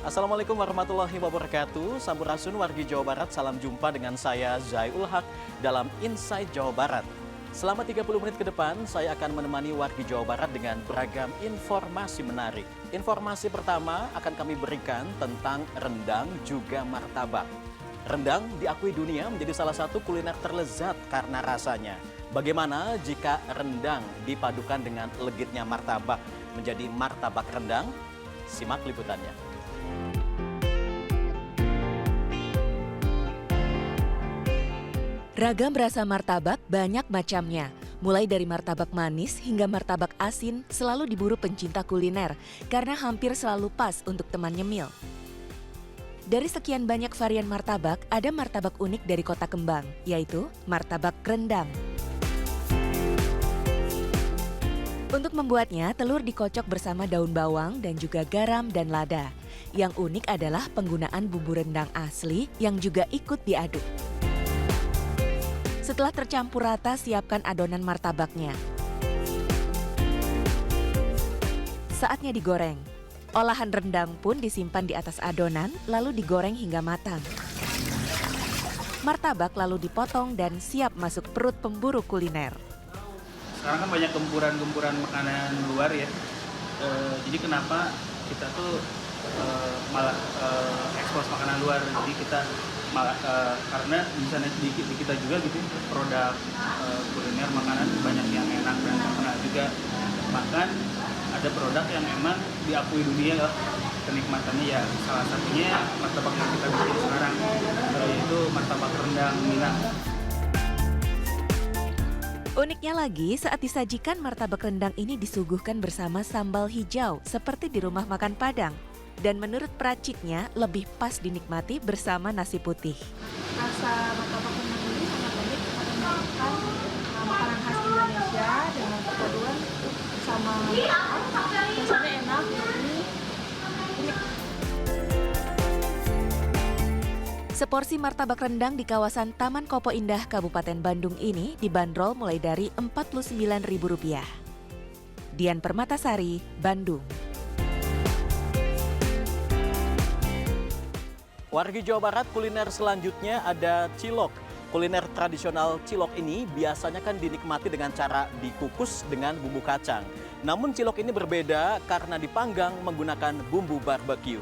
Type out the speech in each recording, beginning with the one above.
Assalamualaikum warahmatullahi wabarakatuh. Sampurasun wargi Jawa Barat, salam jumpa dengan saya Zai Ul Haq dalam Inside Jawa Barat. Selama 30 menit ke depan, saya akan menemani wargi Jawa Barat dengan beragam informasi menarik. Informasi pertama akan kami berikan tentang rendang juga martabak. Rendang diakui dunia menjadi salah satu kuliner terlezat karena rasanya. Bagaimana jika rendang dipadukan dengan legitnya martabak menjadi martabak rendang? Simak liputannya. Ragam rasa martabak banyak macamnya. Mulai dari martabak manis hingga martabak asin selalu diburu pencinta kuliner karena hampir selalu pas untuk teman nyemil. Dari sekian banyak varian martabak, ada martabak unik dari Kota Kembang, yaitu martabak rendang. Untuk membuatnya, telur dikocok bersama daun bawang dan juga garam dan lada. Yang unik adalah penggunaan bumbu rendang asli yang juga ikut diaduk. Setelah tercampur rata, siapkan adonan martabaknya. Saatnya digoreng. Olahan rendang pun disimpan di atas adonan, lalu digoreng hingga matang. Martabak lalu dipotong dan siap masuk perut pemburu kuliner. Sekarang kan banyak gempuran-gempuran makanan luar ya. Jadi kenapa kita tuh malah ekspor makanan luar? Jadi kita malah karena misalnya di kita juga gitu produk kuliner makanan banyak yang enak dan enak juga. Bahkan ada produk yang memang diakui dunia loh kenikmatannya, ya salah satunya martabak yang kita bikin sekarang, yaitu martabak rendang Minang. Uniknya lagi, saat disajikan martabak rendang ini disuguhkan bersama sambal hijau seperti di rumah makan Padang. Dan menurut peraciknya, lebih pas dinikmati bersama nasi putih. Rasa martabak rendang ini sangat unik karena merupakan makanan khas Indonesia dengan perpaduan sama rasanya enak, gurih, unik. Seporsi martabak rendang di kawasan Taman Kopo Indah, Kabupaten Bandung ini dibanderol mulai dari Rp49.000. Dian Permatasari, Bandung. Wargi Jawa Barat, kuliner selanjutnya ada cilok. Kuliner tradisional cilok ini biasanya kan dinikmati dengan cara dikukus dengan bumbu kacang. Namun cilok ini berbeda karena dipanggang menggunakan bumbu barbeque.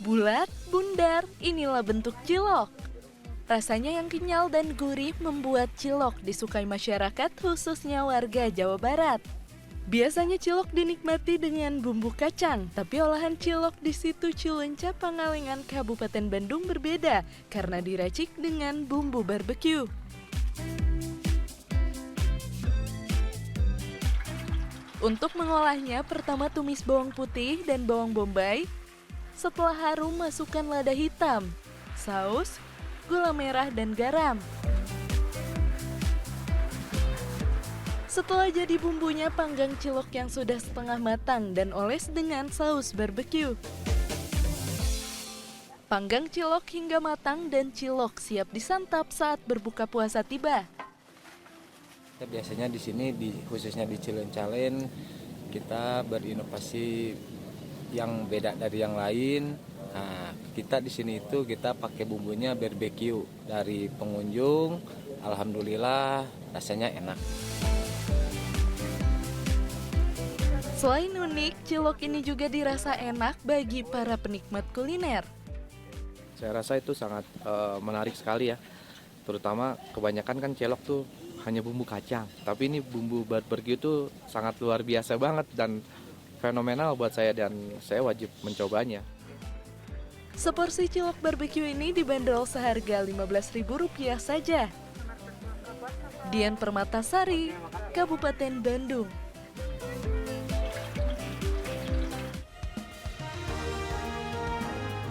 Bulat, bundar, inilah bentuk cilok. Rasanya yang kenyal dan gurih membuat cilok disukai masyarakat, khususnya warga Jawa Barat. Biasanya cilok dinikmati dengan bumbu kacang, tapi olahan cilok di situ Cileunca, Pangalengan, Kabupaten Bandung berbeda karena diracik dengan bumbu barbeque. Untuk mengolahnya, pertama tumis bawang putih dan bawang bombay. Setelah harum, masukkan lada hitam, saus, gula merah, dan garam. Setelah jadi bumbunya, panggang cilok yang sudah setengah matang dan oles dengan saus barbeque. Panggang cilok hingga matang dan cilok siap disantap saat berbuka puasa tiba. Biasanya di sini, khususnya di Cileunca, kita berinovasi yang beda dari yang lain. Nah, kita di sini itu kita pakai bumbunya barbeque dari pengunjung. Alhamdulillah rasanya enak. Selain unik, cilok ini juga dirasa enak bagi para penikmat kuliner. Saya rasa itu sangat menarik sekali ya. Terutama kebanyakan kan cilok tuh hanya bumbu kacang. Tapi ini bumbu barbeque itu sangat luar biasa banget dan fenomenal buat saya, dan saya wajib mencobanya. Seporsi cilok barbeque ini dibanderol seharga Rp15.000 saja. Dian Permatasari, Kabupaten Bandung.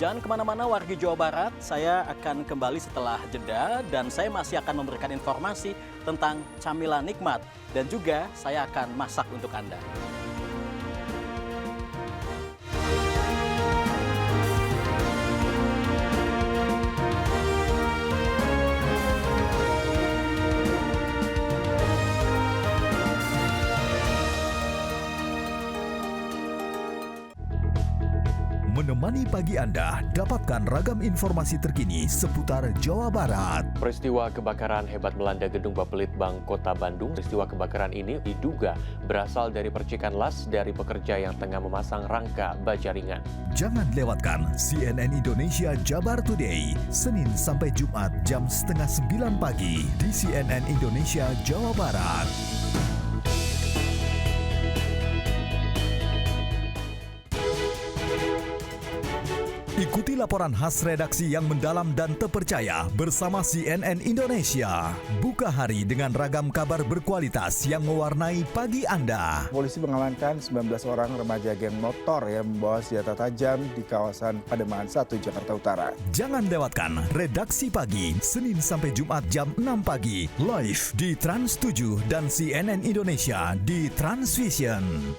Jangan kemana-mana wargi Jawa Barat, saya akan kembali setelah jeda dan saya masih akan memberikan informasi tentang camilan nikmat dan juga saya akan masak untuk Anda. Menemani pagi Anda, dapatkan ragam informasi terkini seputar Jawa Barat. Peristiwa kebakaran hebat melanda Gedung Bapelitbang Kota Bandung. Peristiwa kebakaran ini diduga berasal dari percikan las dari pekerja yang tengah memasang rangka baja ringan. Jangan lewatkan CNN Indonesia Jabar Today, Senin sampai Jumat jam 8:30 pagi di CNN Indonesia Jawa Barat. Ikuti laporan khas redaksi yang mendalam dan terpercaya bersama CNN Indonesia. Buka hari dengan ragam kabar berkualitas yang mewarnai pagi Anda. Polisi mengamankan 19 orang remaja geng motor yang membawa senjata tajam di kawasan Pademangan 1, Jakarta Utara. Jangan lewatkan Redaksi Pagi, Senin sampai Jumat jam 6 pagi, live di Trans 7 dan CNN Indonesia di Transvision.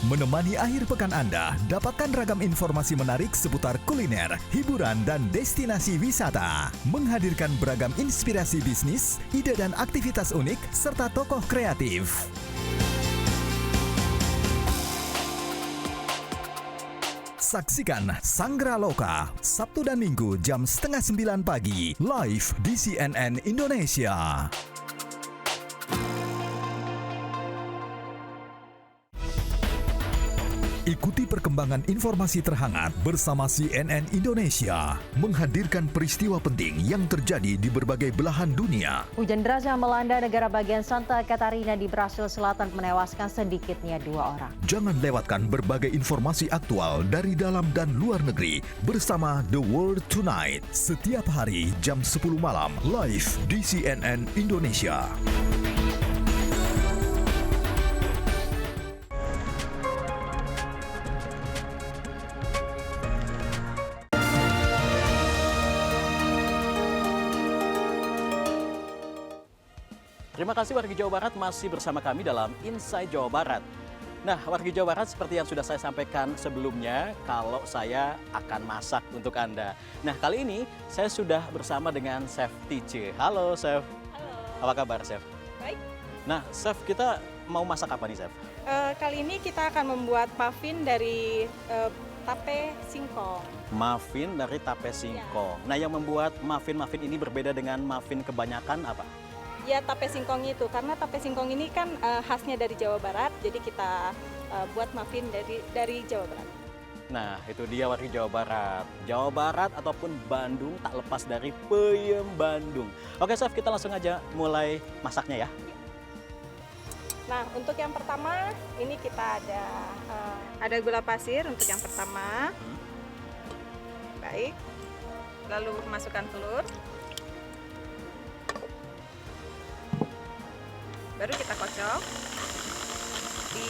Menemani akhir pekan Anda, dapatkan ragam informasi menarik seputar kuliner, hiburan, dan destinasi wisata. Menghadirkan beragam inspirasi bisnis, ide dan aktivitas unik, serta tokoh kreatif. Saksikan Sanggra Loka, Sabtu dan Minggu jam 8:30 pagi, live di CNN Indonesia. Ikuti perkembangan informasi terhangat bersama CNN Indonesia, menghadirkan peristiwa penting yang terjadi di berbagai belahan dunia. Hujan deras yang melanda negara bagian Santa Catarina di Brasil Selatan menewaskan sedikitnya 2 orang. Jangan lewatkan berbagai informasi aktual dari dalam dan luar negeri bersama The World Tonight. Setiap hari jam 10 malam, live di CNN Indonesia. Terima kasih wargi Jawa Barat masih bersama kami dalam Inside Jawa Barat. Nah, wargi Jawa Barat seperti yang sudah saya sampaikan sebelumnya, kalau saya akan masak untuk Anda. Nah, kali ini saya sudah bersama dengan Chef Tice. Halo, Chef. Halo. Apa kabar, Chef? Baik. Nah, Chef, kita mau masak apa nih, Chef? Kali ini kita akan membuat muffin dari tape singkong. Muffin dari tape singkong. Nah, yang membuat muffin-muffin ini berbeda dengan muffin kebanyakan apa? Ya, tape singkong itu, karena tape singkong ini kan khasnya dari Jawa Barat, jadi kita buat muffin dari Jawa Barat. Nah, itu dia wargi Jawa Barat. Jawa Barat ataupun Bandung tak lepas dari peyem Bandung. Oke, Chef, kita langsung aja mulai masaknya ya. Nah, untuk yang pertama, ini kita ada gula pasir untuk yang pertama. Baik. Lalu masukkan telur. Baru kita kocok. Di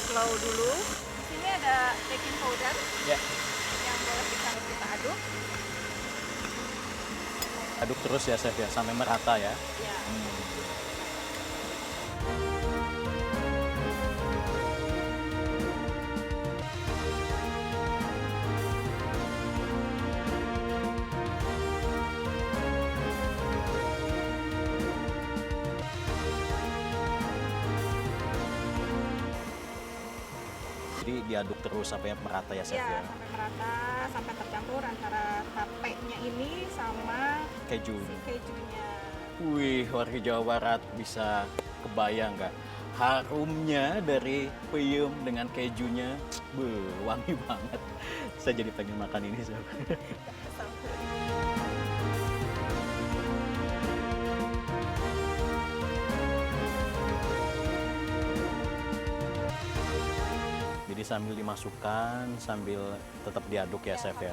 slow dulu. Sini ada baking powder. Ya. Yang boleh kita aduk. Aduk terus ya, Chef ya, sampai merata ya. Ya. Jadi diaduk terus sampai merata ya, Chef ya. Sampai merata, sampai tercampur antara tapenya ini sama Keju. si kejunya. Wih, warga Jawa Barat bisa kebayang nggak? Harumnya dari peyem dengan kejunya, wangi banget. Saya jadi pengen makan ini, Chef. Jadi sambil dimasukkan, sambil tetap diaduk ya, Chef ya.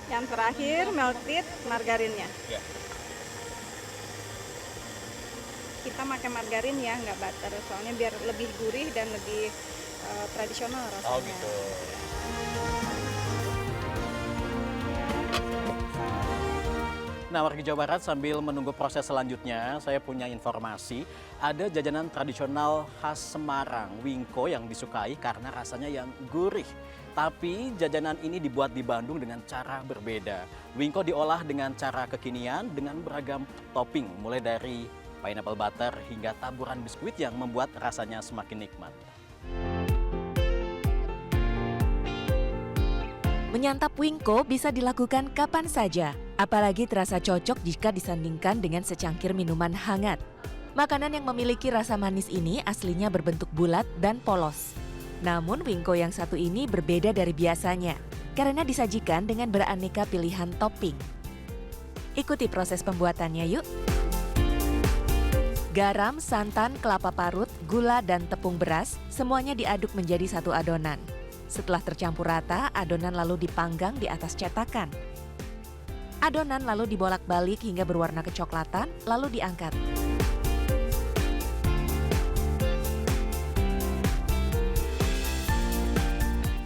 Yang terakhir melted margarinnya. Ya. kita pakai margarin ya, nggak butter. Soalnya biar lebih gurih dan lebih tradisional rasanya. Oh gitu. Nah, warga Jawa Barat, sambil menunggu proses selanjutnya, saya punya informasi. Ada jajanan tradisional khas Semarang, wingko, yang disukai karena rasanya yang gurih. Tapi jajanan ini dibuat di Bandung dengan cara berbeda. Wingko diolah dengan cara kekinian dengan beragam topping, mulai dari pineapple butter hingga taburan biskuit yang membuat rasanya semakin nikmat. Menyantap wingko bisa dilakukan kapan saja, apalagi terasa cocok jika disandingkan dengan secangkir minuman hangat. Makanan yang memiliki rasa manis ini aslinya berbentuk bulat dan polos. Namun wingko yang satu ini berbeda dari biasanya, karena disajikan dengan beraneka pilihan topping. Ikuti proses pembuatannya yuk. Garam, santan, kelapa parut, gula, dan tepung beras semuanya diaduk menjadi satu adonan. Setelah tercampur rata, adonan lalu dipanggang di atas cetakan. Adonan lalu dibolak-balik hingga berwarna kecoklatan, lalu diangkat.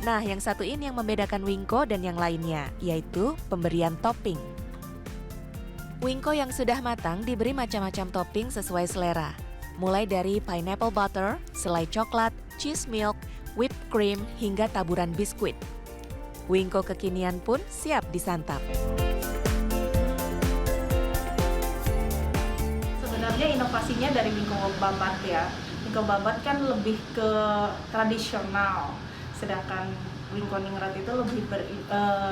Nah, yang satu ini yang membedakan wingko dan yang lainnya, yaitu pemberian topping. Wingko yang sudah matang diberi macam-macam topping sesuai selera. Mulai dari pineapple butter, selai coklat, cheese milk, whipped cream, hingga taburan biskuit. Wingko kekinian pun siap disantap. Sebenarnya inovasinya dari wingko babat ya. Wingko babat kan lebih ke tradisional, sedangkan wingko ningrat itu lebih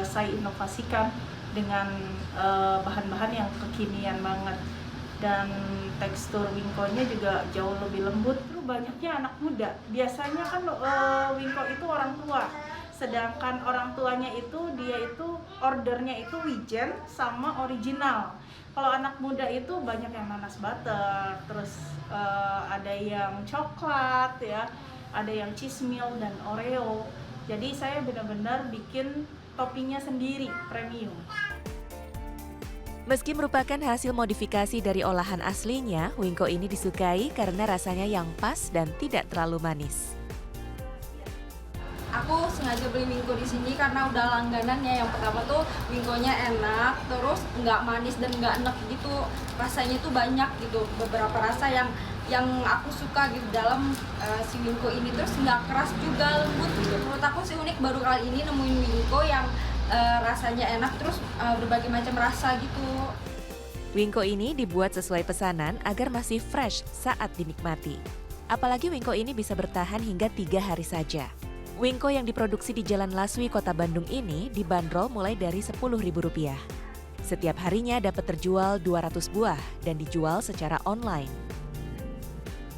saya inovasikan dengan bahan-bahan yang kekinian banget. Dan tekstur wingkonya juga jauh lebih lembut. Terus banyaknya anak muda. Biasanya kan wingko itu orang tua, sedangkan orang tuanya itu dia itu ordernya itu wijen sama original. Kalau anak muda itu banyak yang nanas butter, terus ada yang coklat ya, ada yang cheese milk dan Oreo. Jadi saya benar-benar bikin toppingnya sendiri, premium. Meski merupakan hasil modifikasi dari olahan aslinya, wingko ini disukai karena rasanya yang pas dan tidak terlalu manis. Aku sengaja beli wingko di sini karena udah langganannya. Yang pertama tuh wingkonya enak, terus nggak manis dan nggak enek gitu. Rasanya tuh banyak gitu, beberapa rasa yang aku suka gitu dalam si wingko ini. Terus nggak keras juga, lembut gitu. Menurut aku sih unik, baru kali ini nemuin wingko yang rasanya enak, terus berbagai macam rasa gitu. Wingko ini dibuat sesuai pesanan agar masih fresh saat dinikmati. Apalagi wingko ini bisa bertahan hingga 3 hari saja. Wingko yang diproduksi di Jalan Laswi, Kota Bandung ini dibanderol mulai dari Rp10.000. Setiap harinya dapat terjual 200 buah dan dijual secara online.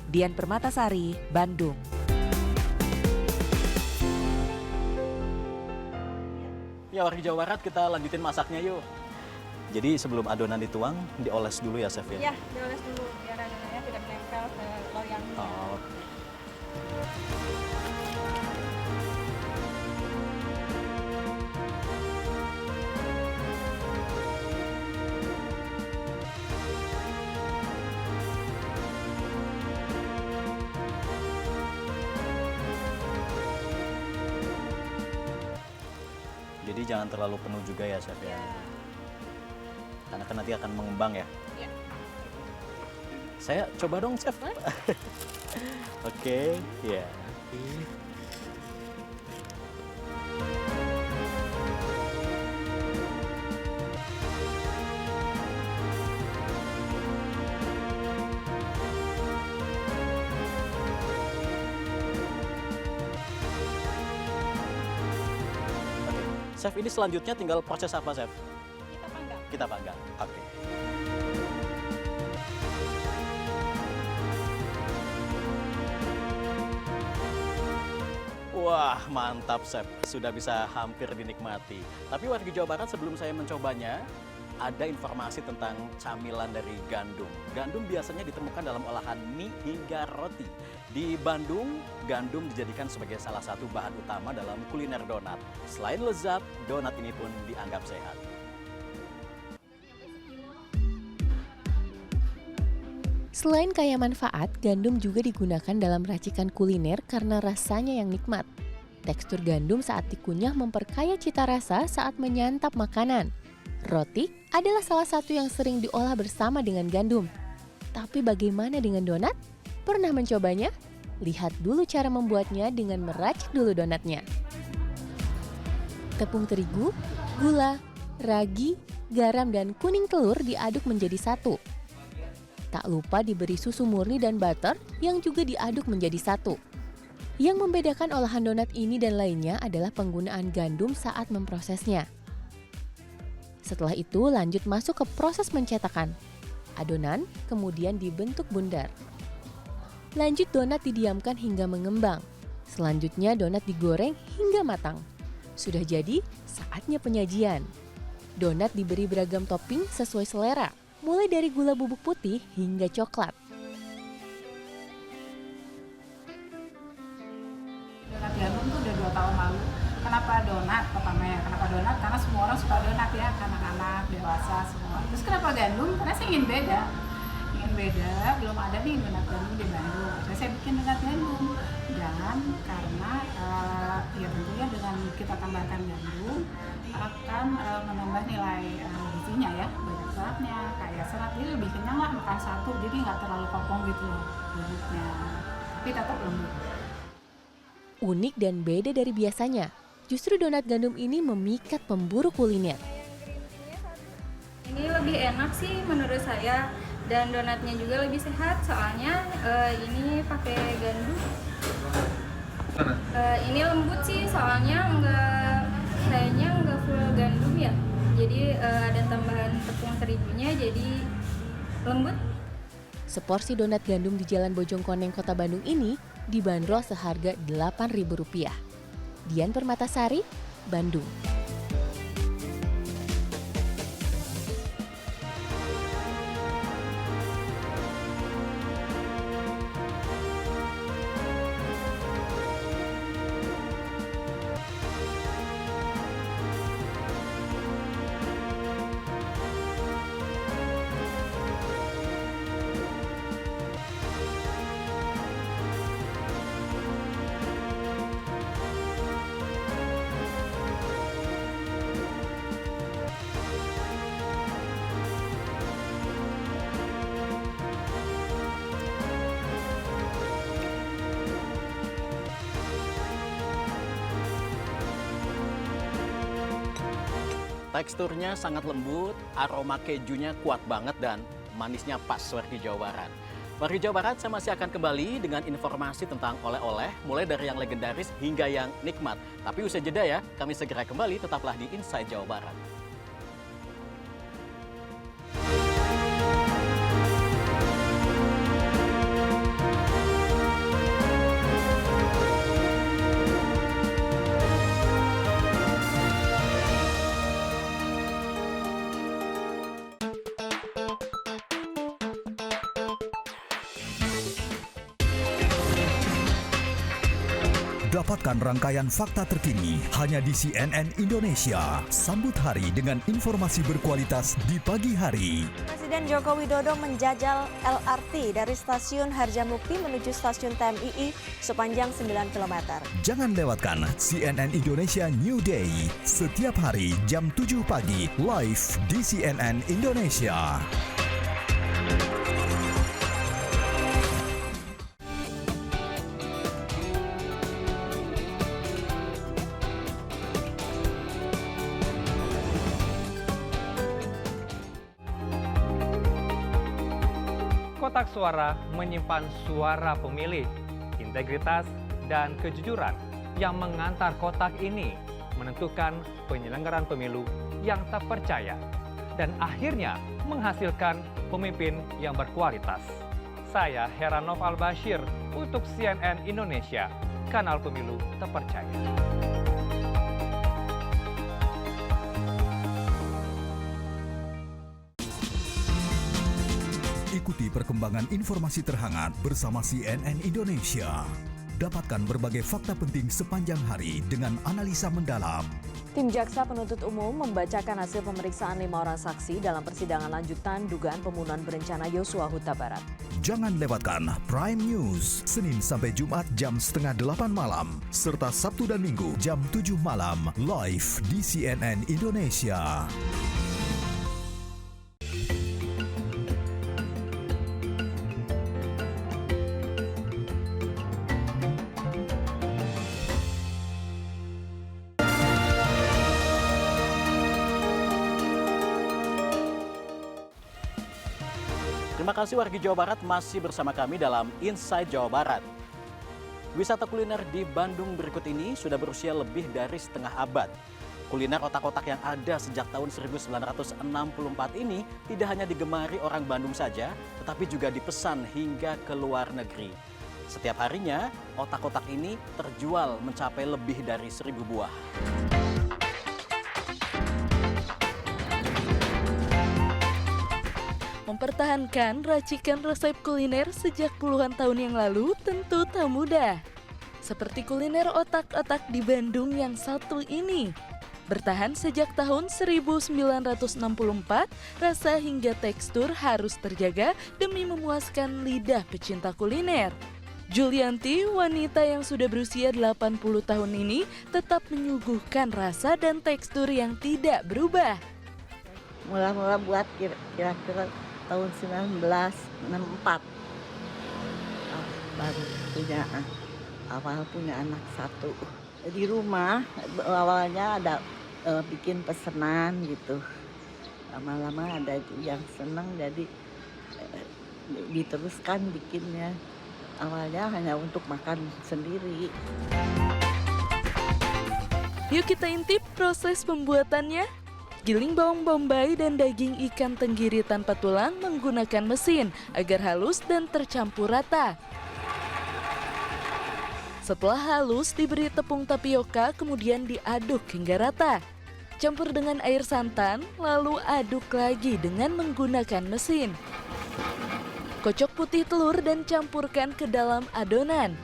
Dian Permatasari, Bandung. Ya, warga Jawa Barat, kita lanjutin masaknya yuk. Jadi sebelum adonan dituang, dioles dulu ya, Chef ya? Iya, dioles dulu biar adonannya tidak menempel ke loyangnya. Oh. Jadi jangan terlalu penuh juga ya, Chef ya. Karena kan nanti akan mengembang ya. Iya. Saya coba dong, Chef. Oke, ya. Chef, ini selanjutnya tinggal proses apa, Chef? Kita panggang. Kita panggang. Oke. Wah, mantap, Chef. Sudah bisa hampir dinikmati. Tapi warga Jawa Barat, sebelum saya mencobanya, ada informasi tentang camilan dari gandum. Gandum biasanya ditemukan dalam olahan mie hingga roti. Di Bandung, gandum dijadikan sebagai salah satu bahan utama dalam kuliner donat. Selain lezat, donat ini pun dianggap sehat. Selain kaya manfaat, gandum juga digunakan dalam racikan kuliner karena rasanya yang nikmat. Tekstur gandum saat dikunyah memperkaya cita rasa saat menyantap makanan. Roti adalah salah satu yang sering diolah bersama dengan gandum. Tapi bagaimana dengan donat? Pernah mencobanya? Lihat dulu cara membuatnya dengan meracik dulu donatnya. Tepung terigu, gula, ragi, garam, dan kuning telur diaduk menjadi satu. Tak lupa diberi susu murni dan butter yang juga diaduk menjadi satu. Yang membedakan olahan donat ini dan lainnya adalah penggunaan gandum saat memprosesnya. Setelah itu lanjut masuk ke proses mencetakan. Adonan kemudian dibentuk bundar. Lanjut donat didiamkan hingga mengembang. Selanjutnya donat digoreng hingga matang. Sudah jadi, saatnya penyajian. Donat diberi beragam topping sesuai selera, mulai dari gula bubuk putih hingga coklat. Donat gandum tuh udah 2 tahun lalu. Kenapa donat pertamanya? Kenapa donat? Karena semua orang suka donat ya, anak-anak, dewasa, semua. Terus kenapa gandum? Karena saya ingin beda. Belum ada nih donat gandum di Bandung. Jadi saya bikin donat gandum. Dan karena ya tentunya dengan kita tambahkan gandum akan menambah nilai gizinya ya, banyak seratnya, kaya serat, jadi lebih kenyang lah makan satu, jadi nggak terlalu kopong gitu loh bubuknya, tapi tetap lembut. Unik dan beda dari biasanya, justru donat gandum ini memikat pemburu kuliner. Ini lebih enak sih menurut saya, dan donatnya juga lebih sehat soalnya ini pakai gandum. Ini lembut sih soalnya kayaknya nggak full gandum ya, jadi ada tambahan tepung terigunya jadi lembut. Seporsi donat gandum di Jalan Bojongkoneng, Kota Bandung ini dibanderol seharga Rp8.000. Dian Permatasari, Bandung. Teksturnya sangat lembut, aroma kejunya kuat banget dan manisnya pas wargi Jawa Barat. Wargi Jawa Barat, saya masih akan kembali dengan informasi tentang oleh-oleh, mulai dari yang legendaris hingga yang nikmat. Tapi usai jeda ya, kami segera kembali, tetaplah di Inside Jawa Barat. Dapatkan rangkaian fakta terkini hanya di CNN Indonesia. Sambut hari dengan informasi berkualitas di pagi hari. Presiden Joko Widodo menjajal LRT dari stasiun Harjamukti menuju stasiun TMII sepanjang 9 km. Jangan lewatkan CNN Indonesia New Day setiap hari jam 7 pagi live di CNN Indonesia. Kotak suara menyimpan suara pemilih, integritas, dan kejujuran yang mengantar kotak ini menentukan penyelenggaraan pemilu yang terpercaya dan akhirnya menghasilkan pemimpin yang berkualitas. Saya Heranov Al-Bashir untuk CNN Indonesia, kanal pemilu terpercaya. Ikuti perkembangan informasi terhangat bersama CNN Indonesia. Dapatkan berbagai fakta penting sepanjang hari dengan analisa mendalam. Tim Jaksa Penuntut Umum membacakan hasil pemeriksaan 5 orang saksi dalam persidangan lanjutan dugaan pembunuhan berencana Yosua Huta Barat. Jangan lewatkan Prime News, Senin sampai Jumat jam 7:30 malam, serta Sabtu dan Minggu jam 7 malam, live di CNN Indonesia. Terima kasih wargi Jawa Barat masih bersama kami dalam Inside Jawa Barat. Wisata kuliner di Bandung berikut ini sudah berusia lebih dari setengah abad. Kuliner otak-otak yang ada sejak tahun 1964 ini tidak hanya digemari orang Bandung saja, tetapi juga dipesan hingga ke luar negeri. Setiap harinya, otak-otak ini terjual mencapai lebih dari 1.000 buah. Mempertahankan racikan resep kuliner sejak puluhan tahun yang lalu tentu tak mudah. Seperti kuliner otak-otak di Bandung yang satu ini. Bertahan sejak tahun 1964, rasa hingga tekstur harus terjaga demi memuaskan lidah pecinta kuliner. Julianti, wanita yang sudah berusia 80 tahun ini, tetap menyuguhkan rasa dan tekstur yang tidak berubah. Mula-mula buat kira-kira tahun 1964 baru punya anak satu di rumah. Awalnya ada bikin pesanan gitu, lama-lama ada yang senang jadi diteruskan bikinnya. Awalnya hanya untuk makan sendiri. Yuk kita intip proses pembuatannya. Giling bawang bombay dan daging ikan tenggiri tanpa tulang menggunakan mesin agar halus dan tercampur rata. Setelah halus, diberi tepung tapioka, kemudian diaduk hingga rata. Campur dengan air santan, lalu aduk lagi dengan menggunakan mesin. Kocok putih telur dan campurkan ke dalam adonan.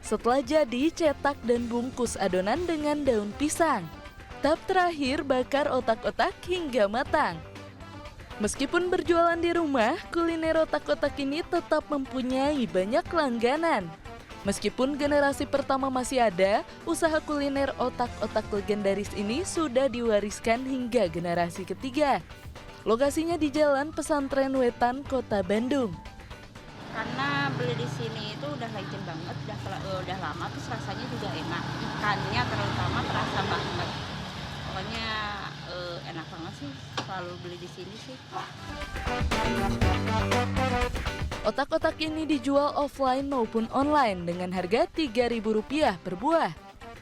Setelah jadi, cetak dan bungkus adonan dengan daun pisang. Tahap terakhir, bakar otak-otak hingga matang. Meskipun berjualan di rumah, kuliner otak-otak ini tetap mempunyai banyak langganan. Meskipun generasi pertama masih ada, usaha kuliner otak-otak legendaris ini sudah diwariskan hingga generasi ketiga. Lokasinya di Jalan Pesantren Wetan, Kota Bandung. Karena beli di sini itu udah legend banget, udah lama, terus rasanya juga enak. Ikannya terutama terasa banget. Pokoknya enak banget sih, selalu beli di sini sih. Otak-otak ini dijual offline maupun online dengan harga Rp3.000 per buah.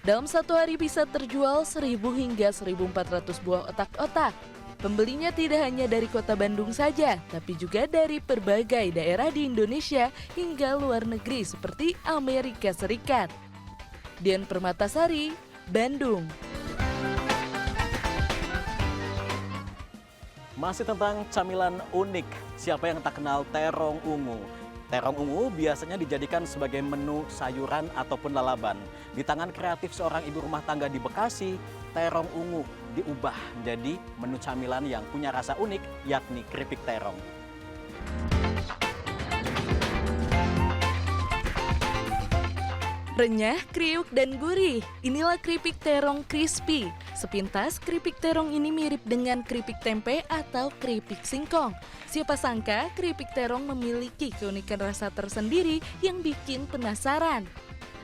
Dalam satu hari bisa terjual 1.000 hingga 1.400 buah otak-otak. Pembelinya tidak hanya dari kota Bandung saja, tapi juga dari berbagai daerah di Indonesia hingga luar negeri seperti Amerika Serikat. Dian Permatasari, Bandung. Masih tentang camilan unik, siapa yang tak kenal terong ungu? Terong ungu biasanya dijadikan sebagai menu sayuran ataupun lalaban. Di tangan kreatif seorang ibu rumah tangga di Bekasi, terong ungu diubah menjadi menu camilan yang punya rasa unik, yakni keripik terong. Renyah, kriuk, dan gurih. Inilah keripik terong crispy. Sepintas, keripik terong ini mirip dengan keripik tempe atau keripik singkong. Siapa sangka keripik terong memiliki keunikan rasa tersendiri yang bikin penasaran.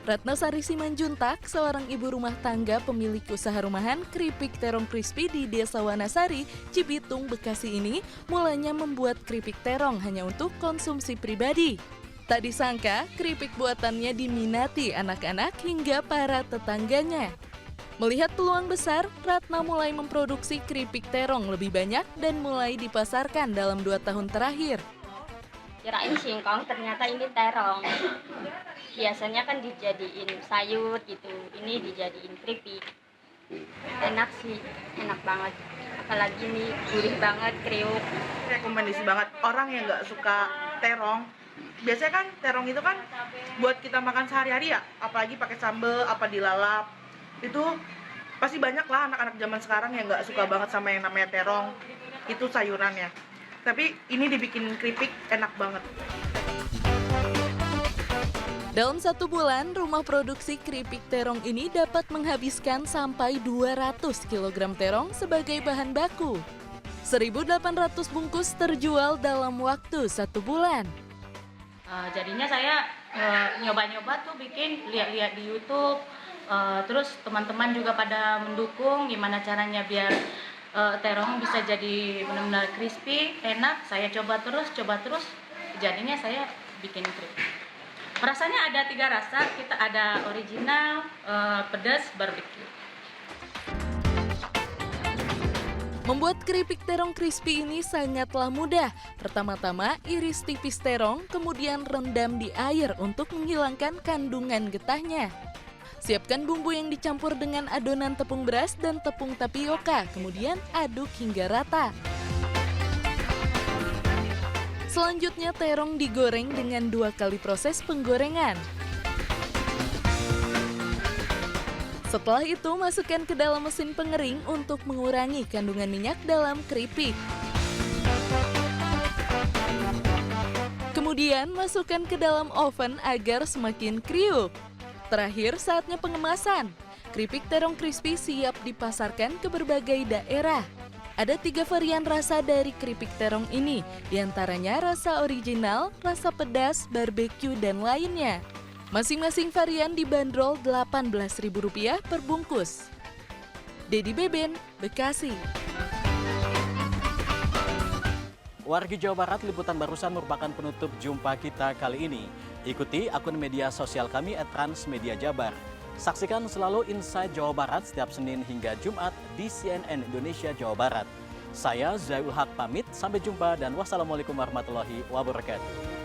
Ratna Sari Simanjuntak, seorang ibu rumah tangga pemilik usaha rumahan keripik terong crispy di Desa Wanasari, Cibitung, Bekasi ini, mulanya membuat keripik terong hanya untuk konsumsi pribadi. Tak disangka, keripik buatannya diminati anak-anak hingga para tetangganya. Melihat peluang besar, Ratna mulai memproduksi keripik terong lebih banyak dan mulai dipasarkan dalam 2 tahun terakhir. Kirain singkong, ternyata ini terong. Biasanya kan dijadiin sayur gitu, ini dijadiin keripik. Enak sih, enak banget. Apalagi ini gurih banget, kriuk. Rekomendasi banget orang yang nggak suka terong. Biasanya kan terong itu kan buat kita makan sehari-hari ya, apalagi pakai sambal apa dilalap. Itu Pasti banyak lah anak-anak zaman sekarang yang nggak suka banget sama yang namanya terong, itu sayurannya. Tapi ini dibikin keripik enak banget. Dalam 1 bulan, rumah produksi keripik terong ini dapat menghabiskan sampai 200 kg terong sebagai bahan baku. 1.800 bungkus terjual dalam waktu 1 bulan. Jadinya saya nyoba-nyoba tuh bikin, lihat-lihat di YouTube. Terus teman-teman juga pada mendukung gimana caranya biar terong bisa jadi benar-benar crispy, enak. Saya coba terus, jadinya saya bikin keripik. Rasanya ada 3 rasa, kita ada original, pedas, barbecue. Membuat keripik terong crispy ini sangatlah mudah. Pertama-tama iris tipis terong, kemudian rendam di air untuk menghilangkan kandungan getahnya. Siapkan bumbu yang dicampur dengan adonan tepung beras dan tepung tapioka, kemudian aduk hingga rata. Selanjutnya terong digoreng dengan 2 kali proses penggorengan. Setelah itu masukkan ke dalam mesin pengering untuk mengurangi kandungan minyak dalam keripik. Kemudian masukkan ke dalam oven agar semakin kriuk. Terakhir saatnya pengemasan. Keripik terong crispy siap dipasarkan ke berbagai daerah. Ada 3 varian rasa dari keripik terong ini, diantaranya rasa original, rasa pedas, barbeque, dan lainnya. Masing-masing varian dibanderol Rp18.000 per bungkus. Dedi Beben, Bekasi. Wargi Jawa Barat, liputan barusan merupakan penutup jumpa kita kali ini. Ikuti akun media sosial kami @transmediajabar. Saksikan selalu Inside Jawa Barat setiap Senin hingga Jumat di CNN Indonesia Jawa Barat. Saya Zai Ul Haq pamit, sampai jumpa dan wassalamualaikum warahmatullahi wabarakatuh.